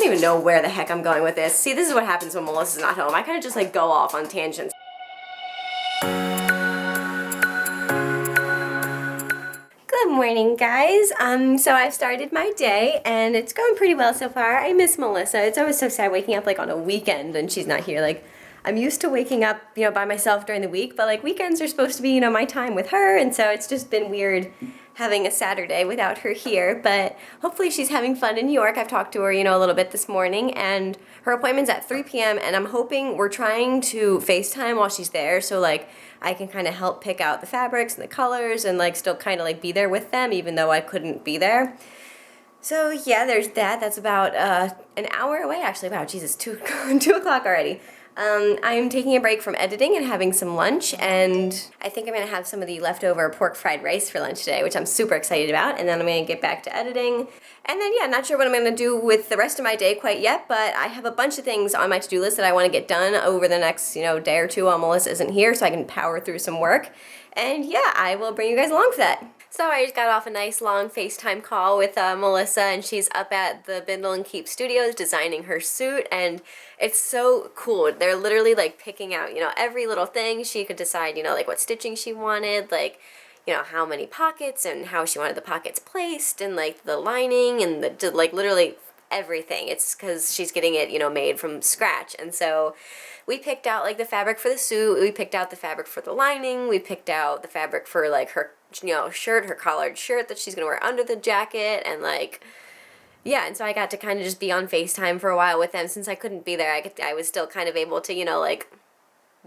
don't even know where the heck I'm going with this. See, this is what happens when Melissa's not home. I kind of just like go off on tangents. Good morning, guys. So I've started my day and it's going pretty well so far. I miss Melissa. It's always so sad waking up like on a weekend and she's not here. Like, I'm used to waking up, you know, by myself during the week, but like weekends are supposed to be, you know, my time with her, and so it's just been weird having a Saturday without her here, but hopefully she's having fun in New York. I've talked to her, you know, a little bit this morning, and her appointment's at 3 p.m., and I'm hoping we're trying to FaceTime while she's there, so like I can kind of help pick out the fabrics and the colors and like still kind of like be there with them even though I couldn't be there. So yeah, there's that. That's about an hour away actually. Wow, Jesus, 2 o'clock already. I'm taking a break from editing and having some lunch, and I think I'm going to have some of the leftover pork fried rice for lunch today, which I'm super excited about, and then I'm going to get back to editing. And then, yeah, not sure what I'm going to do with the rest of my day quite yet, but I have a bunch of things on my to-do list that I want to get done over the next, you know, day or two while Melissa isn't here so I can power through some work. And yeah, I will bring you guys along for that. So I just got off a nice long FaceTime call with Melissa, and she's up at the Bindle and Keep Studios designing her suit, and it's so cool. They're literally like picking out, you know, every little thing. She could decide, you know, like what stitching she wanted, like, you know, how many pockets and how she wanted the pockets placed, and like the lining and the like literally everything. It's because she's getting it, you know, made from scratch. And so we picked out like the fabric for the suit, we picked out the fabric for the lining, we picked out the fabric for like her, you know, shirt, her collared shirt that she's gonna wear under the jacket, and like, yeah, and so I got to kind of just be on FaceTime for a while with them. Since I couldn't be there, I was still kind of able to, you know, like,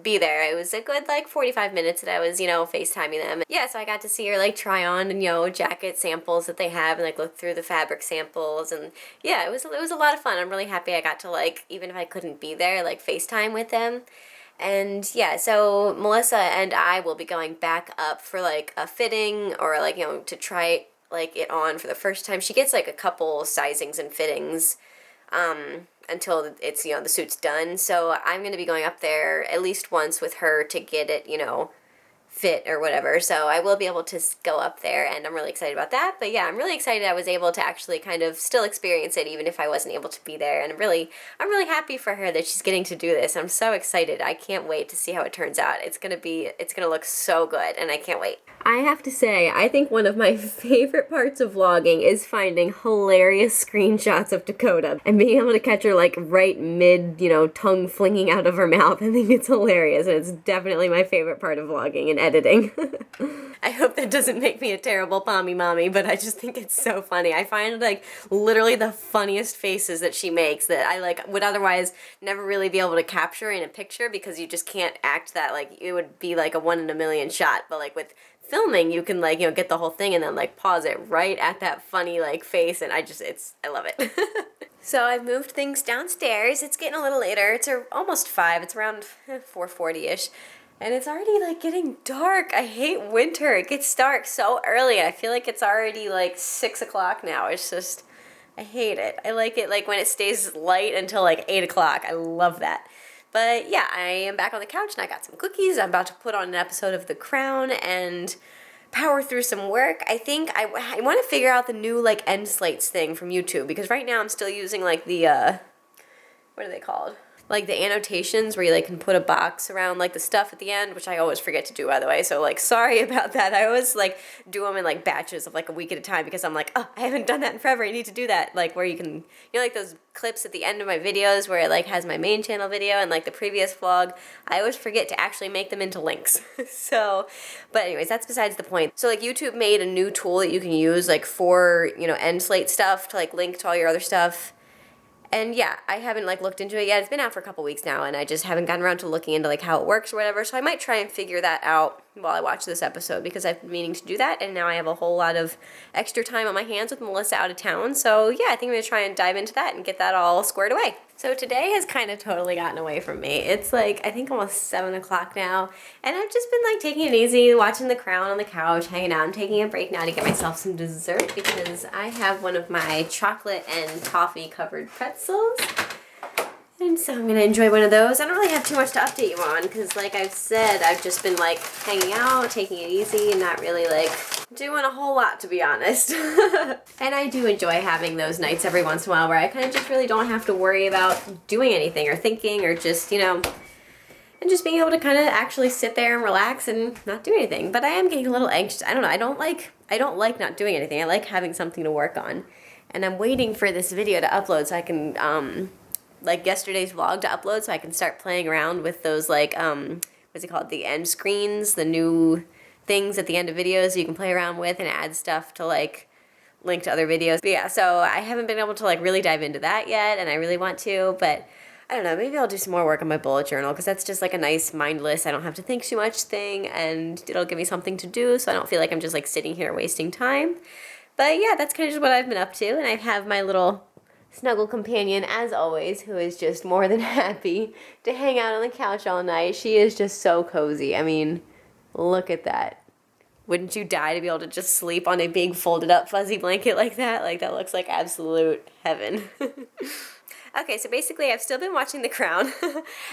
be there. It was a good, like, 45 minutes that I was, you know, FaceTiming them. Yeah, so I got to see her, like, try on, and, you know, jacket samples that they have, and, like, look through the fabric samples, and, yeah, it was a lot of fun. I'm really happy I got to, like, even if I couldn't be there, like, FaceTime with them. And yeah, so Melissa and I will be going back up for like a fitting, or like, you know, to try like it on for the first time. She gets like a couple sizings and fittings until it's, you know, the suit's done. So I'm going to be going up there at least once with her to get it, you know, fit or whatever. So I will be able to go up there, and I'm really excited about that. But yeah, I'm really excited I was able to actually kind of still experience it even if I wasn't able to be there. And I'm really happy for her that she's getting to do this. I'm so excited. I can't wait to see how it turns out. It's gonna look so good, and I can't wait. I have to say, I think one of my favorite parts of vlogging is finding hilarious screenshots of Dakota and being able to catch her like right mid, you know, tongue flinging out of her mouth. I think it's hilarious, and it's definitely my favorite part of vlogging and editing. I hope that doesn't make me a terrible pommy mommy, but I just think it's so funny. I find like literally the funniest faces that she makes that I like would otherwise never really be able to capture in a picture, because you just can't act that. Like, it would be like a 1 in a million shot, but like with filming you can like, you know, get the whole thing and then like pause it right at that funny like face, and I love it. So I've moved things downstairs. It's getting a little later. It's almost 5. It's around 4:40ish. And it's already like getting dark. I hate winter. It gets dark so early. I feel like it's already like 6 o'clock now. It's just, I hate it. I like it like when it stays light until like 8 o'clock. I love that. But yeah, I am back on the couch and I got some cookies. I'm about to put on an episode of The Crown and power through some work. I think I want to figure out the new like end slates thing from YouTube, because right now I'm still using like the, what are they called? Like the annotations where you like can put a box around like the stuff at the end, which I always forget to do, by the way, so like sorry about that. I always like do them in like batches of like a week at a time, because I'm like, oh, I haven't done that in forever, I need to do that. Like where you can, you know, like those clips at the end of my videos where it like has my main channel video and like the previous vlog, I always forget to actually make them into links. So, but anyways, that's besides the point. So like YouTube made a new tool that you can use like for, you know, end slate stuff to like link to all your other stuff. And yeah, I haven't like looked into it yet. It's been out for a couple weeks now, and I just haven't gotten around to looking into like how it works or whatever. So I might try and figure that out while I watch this episode, because I've been meaning to do that, and now I have a whole lot of extra time on my hands with Melissa out of town. So yeah, I think I'm gonna try and dive into that and get that all squared away. So today has kind of totally gotten away from me. It's like, I think almost 7 o'clock now, and I've just been like taking it easy, watching The Crown on the couch, hanging out. I'm taking a break now to get myself some dessert, because I have one of my chocolate and toffee covered pretzels. And so I'm going to enjoy one of those. I don't really have too much to update you on, because like I've said, I've just been like hanging out, taking it easy, and not really like doing a whole lot, to be honest. And I do enjoy having those nights every once in a while where I kind of just really don't have to worry about doing anything or thinking or just, you know, and just being able to kind of actually sit there and relax and not do anything. But I am getting a little anxious. I don't know. I don't like not doing anything. I like having something to work on. And I'm waiting for this video to upload so I can, like yesterday's vlog to upload so I can start playing around with those, like, what's it called? The end screens, the new things at the end of videos you can play around with and add stuff to, like, link to other videos. But yeah, so I haven't been able to, like, really dive into that yet, and I really want to, but I don't know, maybe I'll do some more work on my bullet journal, because that's just like a nice mindless, I don't have to think too much thing, and it'll give me something to do, so I don't feel like I'm just like sitting here wasting time. But yeah, that's kind of just what I've been up to, and I have my little snuggle companion, as always, who is just more than happy to hang out on the couch all night. She is just so cozy. I mean, look at that. Wouldn't you die to be able to just sleep on a big folded up fuzzy blanket like that? Like, that looks like absolute heaven. Okay, so basically I've still been watching The Crown,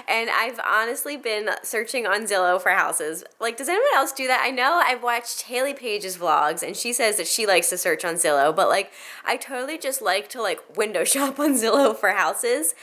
and I've honestly been searching on Zillow for houses. Like, does anyone else do that? I know I've watched Haley Page's vlogs, and she says that she likes to search on Zillow, but, like, I totally just like to, like, window shop on Zillow for houses.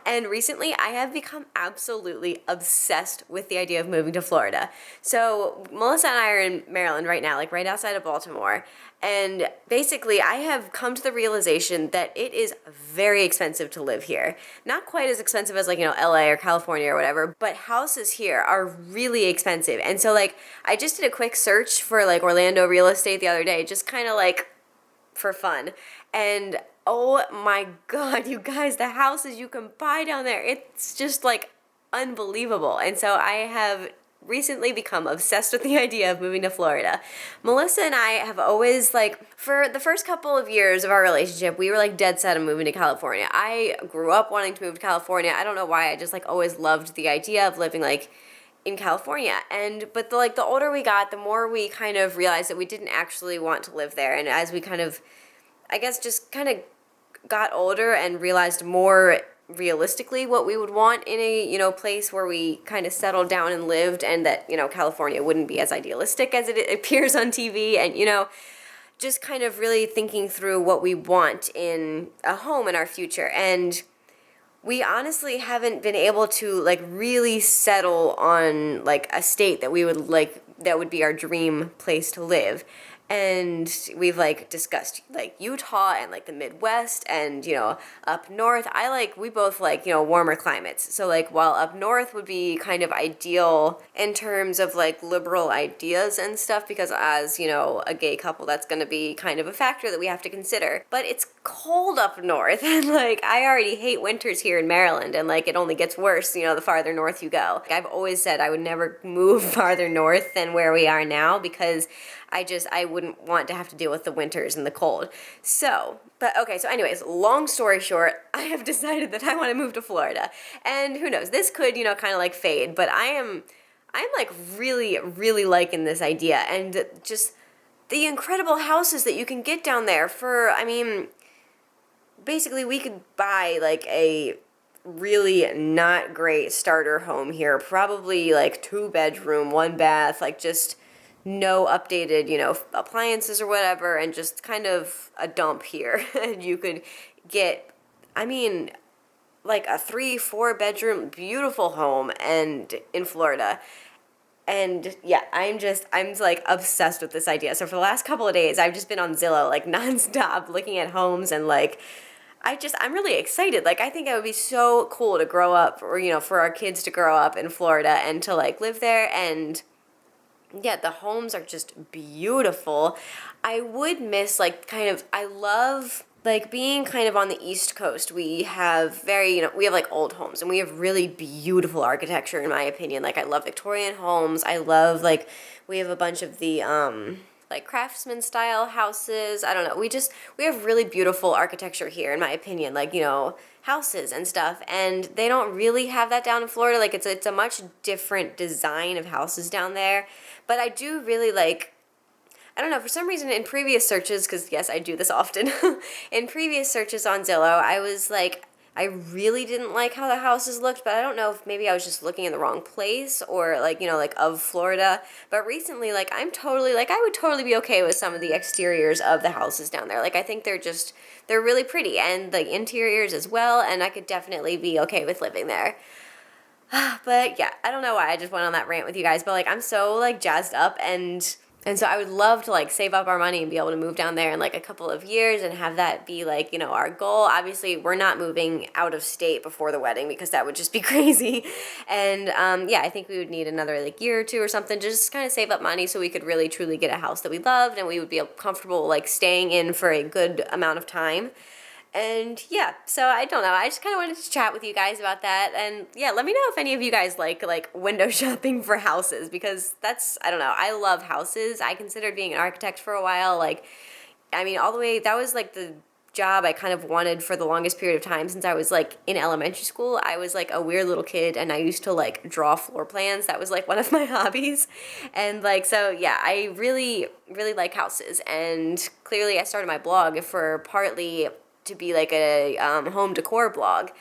And recently, I have become absolutely obsessed with the idea of moving to Florida. So Melissa and I are in Maryland right now, like right outside of Baltimore. And basically, I have come to the realization that it is very expensive to live here. Not quite as expensive as, like, you know, LA or California or whatever, but houses here are really expensive. And so, like, I just did a quick search for, like, Orlando real estate the other day, just kind of, like, for fun. And oh my God, you guys, the houses you can buy down there, it's just like unbelievable. And so I have recently become obsessed with the idea of moving to Florida. Melissa and I have always, like, for the first couple of years of our relationship, we were like dead set on moving to California. I grew up wanting to move to California. I don't know why, I just like always loved the idea of living like in California. But the older we got, the more we kind of realized that we didn't actually want to live there. And as we kind of, I guess, just kind of got older and realized more realistically what we would want in a, you know, place where we kind of settled down and lived, and that, you know, California wouldn't be as idealistic as it appears on TV, and, you know, just kind of really thinking through what we want in a home in our future. And we honestly haven't been able to, like, really settle on, like, a state that we would, like, that would be our dream place to live. And we've, like, discussed, like, Utah and, like, the Midwest and, you know, up north. We both like, you know, warmer climates. So, like, while up north would be kind of ideal in terms of, like, liberal ideas and stuff, because as, you know, a gay couple, that's going to be kind of a factor that we have to consider. But it's cold up north, and, like, I already hate winters here in Maryland, and, like, it only gets worse, you know, the farther north you go. Like, I've always said I would never move farther north than where we are now, because I wouldn't want to have to deal with the winters and the cold. So anyways, long story short, I have decided that I want to move to Florida. And who knows, this could, you know, kind of like fade, but I'm like really, really liking this idea, and just the incredible houses that you can get down there for, I mean, basically we could buy like a really not great starter home here, probably like 2-bedroom, 1 bath, like just no updated, you know, appliances or whatever, and just kind of a dump here. And you could get, I mean, like a 3-4 bedroom beautiful home and in Florida. And yeah, I'm like obsessed with this idea. So for the last couple of days, I've just been on Zillow like nonstop looking at homes, and like I'm really excited. Like, I think it would be so cool to grow up, or, you know, for our kids to grow up in Florida and to like live there. And yeah, the homes are just beautiful. I would miss, like, kind of, I love, like, being kind of on the East Coast. We have we have, like, old homes, and we have really beautiful architecture, in my opinion. Like, I love Victorian homes. I love, like, we have a bunch of the, like, craftsman-style houses. I don't know. We have really beautiful architecture here, in my opinion. Like, you know, houses and stuff, and they don't really have that down in Florida. Like, it's a much different design of houses down there. But I do really like, I don't know, for some reason in previous searches, because yes, I do this often, in previous searches on Zillow, I was like, I really didn't like how the houses looked, but I don't know if maybe I was just looking in the wrong place or like, you know, like of Florida. But recently, like I'm totally, like I would totally be okay with some of the exteriors of the houses down there. Like I think they're really pretty, and the interiors as well, and I could definitely be okay with living there. But yeah, I don't know why I just went on that rant with you guys, but like I'm so like jazzed up, and so I would love to like save up our money and be able to move down there in like a couple of years and have that be like, you know, our goal. Obviously, we're not moving out of state before the wedding because that would just be crazy. And yeah, I think we would need another like year or two or something to just kind of save up money so we could really truly get a house that we loved and we would be comfortable like staying in for a good amount of time. And yeah, so I don't know. I just kind of wanted to chat with you guys about that. And yeah, let me know if any of you guys like window shopping for houses, because that's, I don't know. I love houses. I considered being an architect for a while. Like, I mean, all the way, that was like the job I kind of wanted for the longest period of time since I was like in elementary school. I was like a weird little kid and I used to like draw floor plans. That was like one of my hobbies. And like, so yeah, I really, really like houses. And clearly I started my blog for partly to be like a home decor blog.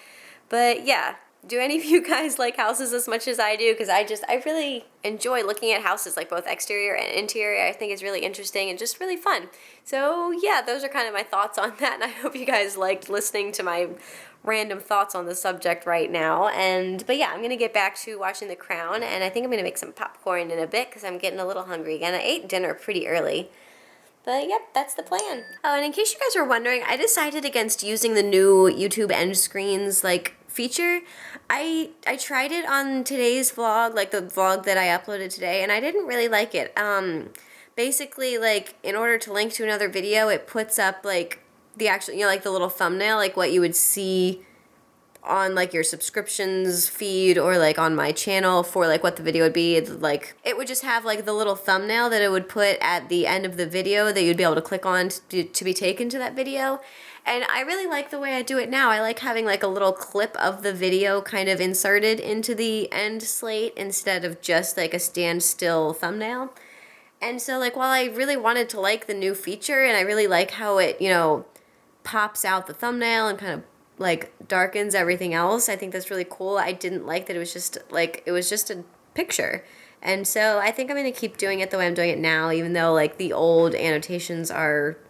But yeah, do any of you guys like houses as much as I do? Because I really enjoy looking at houses, like both exterior and interior. I think it's really interesting and just really fun. So yeah, those are kind of my thoughts on that, and I hope you guys liked listening to my random thoughts on the subject right now. But yeah, I'm gonna get back to watching The Crown, and I think I'm gonna make some popcorn in a bit because I'm getting a little hungry again. I ate dinner pretty early. But yep, that's the plan. Oh, and in case you guys are wondering, I decided against using the new YouTube end screens like feature. I tried it on today's vlog, like the vlog that I uploaded today, and I didn't really like it. Basically, like in order to link to another video, it puts up like the actual, you know, like the little thumbnail, like what you would see on like your subscriptions feed or like on my channel for like what the video would be. It's like it would just have like the little thumbnail that it would put at the end of the video that you'd be able to click on to be taken to that video. And I really like the way I do it now. I like having like a little clip of the video kind of inserted into the end slate instead of just like a standstill thumbnail. And so like while I really wanted to like the new feature and I really like how it, you know, pops out the thumbnail and kind of like darkens everything else, I think that's really cool. I didn't like that it was just a picture. And so I think I'm going to keep doing it the way I'm doing it now, even though like the old annotations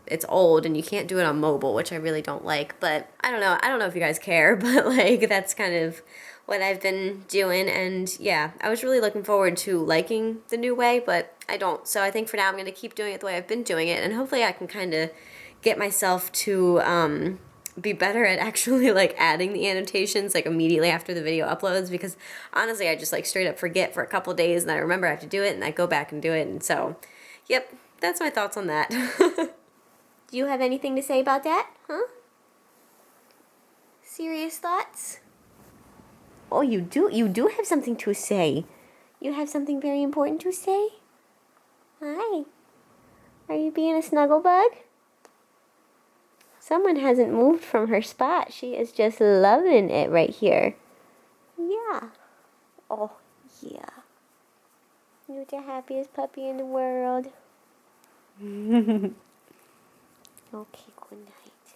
it's old and you can't do it on mobile, which I really don't like. But I don't know if you guys care, but like that's kind of what I've been doing. And yeah, I was really looking forward to liking the new way, but I don't. So I think for now I'm going to keep doing it the way I've been doing it, and hopefully I can kind of get myself to be better at actually like adding the annotations like immediately after the video uploads, because honestly I just like straight up forget for a couple days and I remember I have to do it and I go back and do it. And so yep, that's my thoughts on that. Do you have anything to say about that? Huh? Serious thoughts? Oh, you do have something to say. You have something very important to say? Hi. Are you being a snuggle bug? Someone hasn't moved from her spot. She is just loving it right here. Yeah. Oh, yeah. You're the happiest puppy in the world. Okay, good night.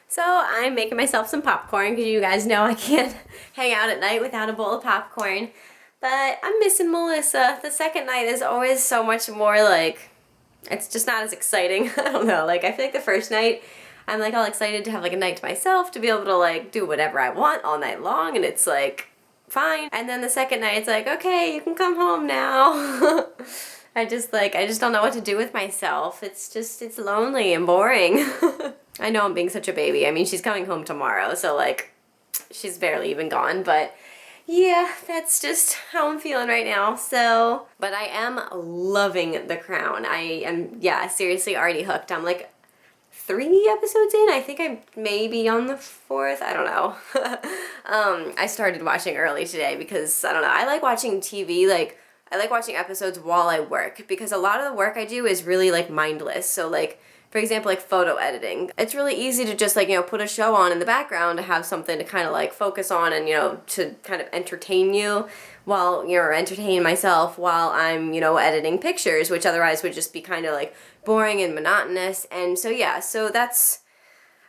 So I'm making myself some popcorn because you guys know I can't hang out at night without a bowl of popcorn. But I'm missing Melissa. The second night is always so much more like, it's just not as exciting. I don't know. Like I feel like the first night, I'm like all excited to have like a night to myself, to be able to like do whatever I want all night long, and it's like fine. And then the second night it's like, okay, you can come home now. I just don't know what to do with myself. It's lonely and boring. I know I'm being such a baby. I mean, she's coming home tomorrow, so like she's barely even gone, but yeah, that's just how I'm feeling right now. So, but I am loving The Crown. I am, yeah, seriously already hooked. I'm like 3 episodes in. I think I'm maybe on the 4th. I don't know. I started watching early today because, I don't know, I like watching TV, like, I like watching episodes while I work because a lot of the work I do is really, like, mindless. So, like, for example, like photo editing. It's really easy to just like, you know, put a show on in the background to have something to kind of like focus on and, you know, to kind of entertain you while you're entertaining myself while I'm, you know, editing pictures, which otherwise would just be kind of like boring and monotonous. And so, yeah, so that's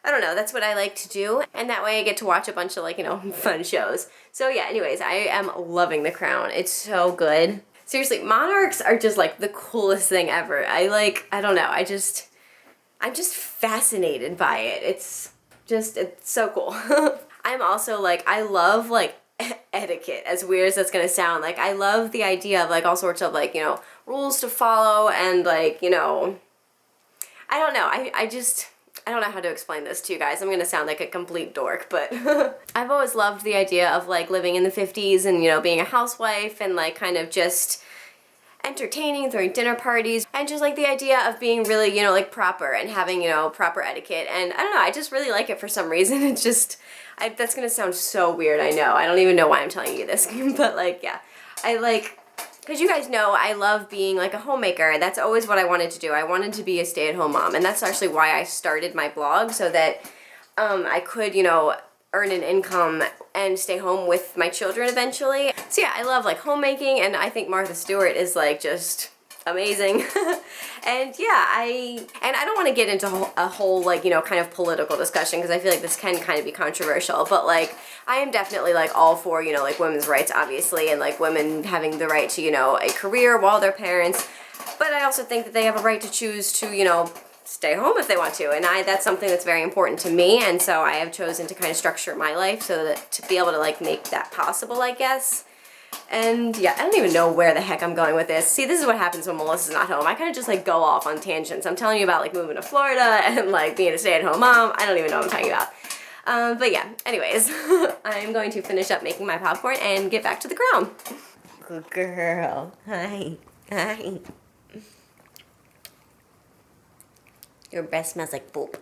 I don't know, that's what I like to do, and that way I get to watch a bunch of like, you know, fun shows. So yeah, anyways, I am loving The Crown. It's so good. Seriously, monarchs are just like the coolest thing ever. I don't know, I'm just fascinated by it. It's so cool. I'm also like, I love like etiquette, as weird as that's gonna sound. Like, I love the idea of like all sorts of like, you know, rules to follow and like, you know, I don't know, I don't know how to explain this to you guys. I'm gonna sound like a complete dork, but I've always loved the idea of like living in the 50s and, you know, being a housewife and like kind of just entertaining, throwing dinner parties, and just like the idea of being really, you know, like proper and having, you know, proper etiquette. And I don't know, I just really like it for some reason. It's just, that's gonna sound so weird, I know. I don't even know why I'm telling you this, but like, yeah. I like, because you guys know I love being like a homemaker. That's always what I wanted to do. I wanted to be a stay-at-home mom, and that's actually why I started my blog, so that I could, you know, earn an income and stay home with my children eventually. So yeah, I love like homemaking, and I think Martha Stewart is like just amazing. And yeah, I don't want to get into a whole like, you know, kind of political discussion, because I feel like this can kind of be controversial, but like I am definitely like all for, you know, like women's rights obviously, and like women having the right to, you know, a career while they're parents, but I also think that they have a right to choose to, you know, stay home if they want to, and that's something that's very important to me, and so I have chosen to kind of structure my life so that to be able to like make that possible, I guess. And yeah, I don't even know where the heck I'm going with this. See, this is what happens when Melissa's not home. I kind of just like go off on tangents. I'm telling you about like moving to Florida and like being a stay-at-home mom. I don't even know what I'm talking about. But yeah, anyways, I'm going to finish up making my popcorn and get back to The Crown. Good girl. Hi. Hi. Your breath smells like poop.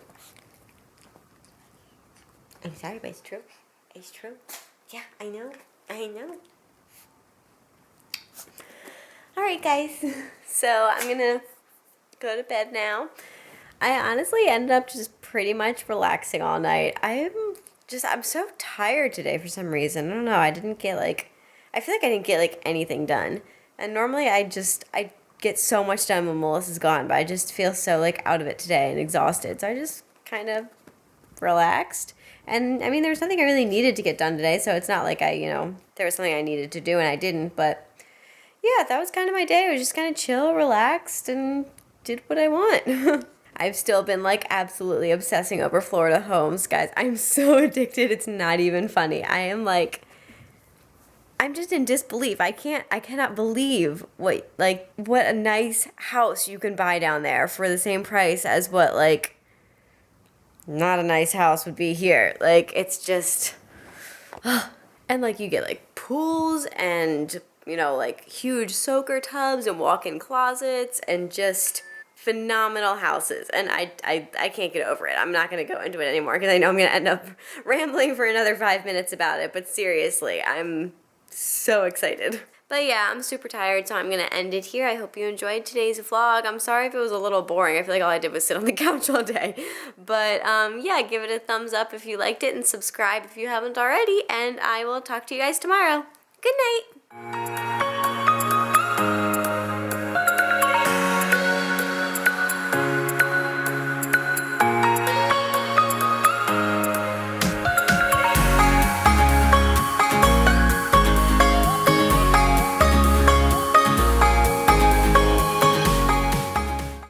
I'm sorry, but it's true. It's true. Yeah, I know. I know. Alright guys, so I'm gonna go to bed now. I honestly ended up just pretty much relaxing all night. I'm so tired today for some reason. I don't know, I feel like I didn't get like anything done. And normally I get so much done when Melissa's gone, but I just feel so like out of it today and exhausted. So I just kind of relaxed. And I mean, there was nothing I really needed to get done today, so it's not like there was something I needed to do and I didn't, but yeah, that was kind of my day. I was just kind of chill, relaxed, and did what I want. I've still been like absolutely obsessing over Florida homes, guys. I'm so addicted. It's not even funny. I'm just in disbelief. I cannot believe what a nice house you can buy down there for the same price as what like not a nice house would be here. Like, it's just, and like you get like pools and, you know, like huge soaker tubs and walk-in closets and just phenomenal houses. And I can't get over it. I'm not going to go into it anymore because I know I'm going to end up rambling for another 5 minutes about it. But seriously, I'm so excited. But yeah, I'm super tired, so I'm going to end it here. I hope you enjoyed today's vlog. I'm sorry if it was a little boring. I feel like all I did was sit on the couch all day. But yeah, give it a thumbs up if you liked it and subscribe if you haven't already. And I will talk to you guys tomorrow. Good night.